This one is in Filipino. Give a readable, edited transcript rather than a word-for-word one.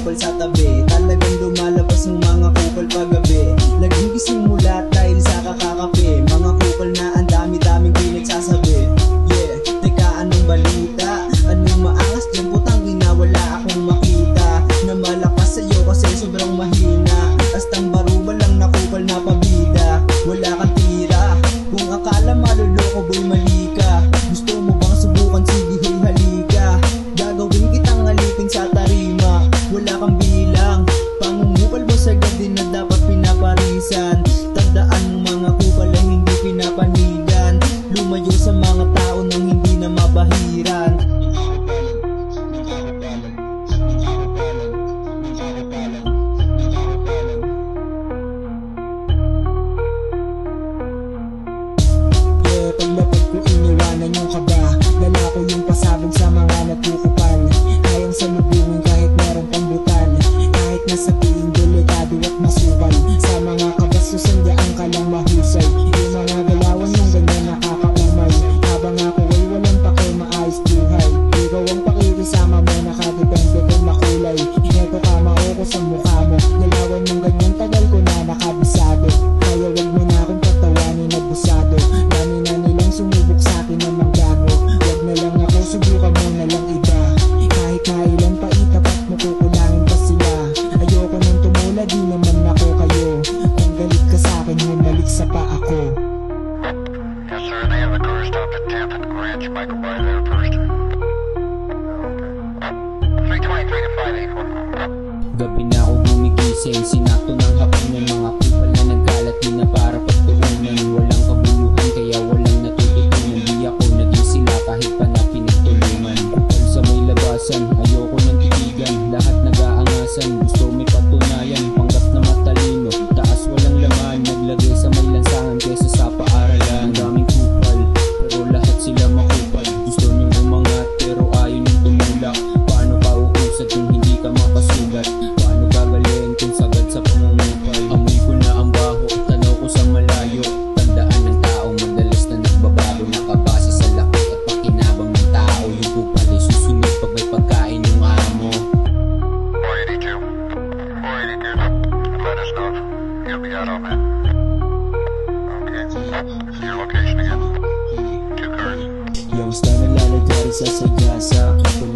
kupal sa tabi. Talagang lumalabas ng mga kupal paggabi. Laging gising mula dahil sa kakakape. Mga kupal na ang dami-daming pinagsasabi. Yeah, teka anong balita? Anong maangas dyan? Putang ina, wala akong makita na malakas sa'yo kasi sobrang mahina. Astang baruba lang na kupal na pabida. Wala kang tira. Kung akala maluloko boy, mali ka. Gusto mo bang subukan? Sige hey halika. Gagawin kitang alipin sa tarima. Wala kang bilang. Pangungupal mo sa gabi na dapat pinaparisan. Tandaan ng mga kupal ay hindi pinapanigan. Lumayo sa mga tao nang hindi na mabahiran. Paglapag ko iniwanan yung kaba. Dala ko yung pasabog sa mga nagkukupal. Kayang salubungin kahit meron pang butal. Kahit nasabihin delikado at masukal. Sa mga kabastusan diyaan ka lang mahusay. Yung mga galawan mong ganyan nakakaumay. Habang ako ay walang pake maayos buhay. Ikaw ang pakikisama mo, nakadepende kung makulay. Eto ka maoko sa mukha mo. Galawan mong ganyan tagal ko na nakabisado. Kaya wag mo na akong patawanin na busado. Dami na nilang sumubok sa'kin na manggago. Wag na lang ako, subukan mo na lang iba. Kahit na ilan pa itapat mo, kukulangin pa sila. Ayoko nang tumula, di naman ako kayo. Kung galit ka sa'kin, humalik sa pa ako. Yes sir, they have a car stop at 10th and Greenwich. Michael by there first. 323 to 584. Gabi na ako gumigising, sinakto ng hapon ng mga kupal na nagkalat. Di na para pagtuunan, walang kabuluhan kaya walang natututunan. Di ako naging sila kahit pa na pinagtulungan. Kupal sa may labasan, ayoko ng titigan. Lahat nag-aangasan, gusto may patunayan. Panggap na matalino, taas walang laman. Naglagay sa may lansangan kesa sa paaralan. Ang daming kupal, pero lahat sila makupal. Gusto niyong umangat pero ayaw niyong tumulak. Paano ka uusad kung hindi ka makasugat? Paano gagaling kung sagad sa pangungupal? Amoy ko na ang baho, tanaw ko sa malayo. Tandaan ng tao, madalas na nagbabago. Nakabase sa laki at pakinabang ng tao. Yung kupal ay susunod pag may pagkain yung amo. 482. 482. Let us know if you'll be out on that. Okay. Your location again. 2 cars. Yung star na lalagari sa sagasa. Kupal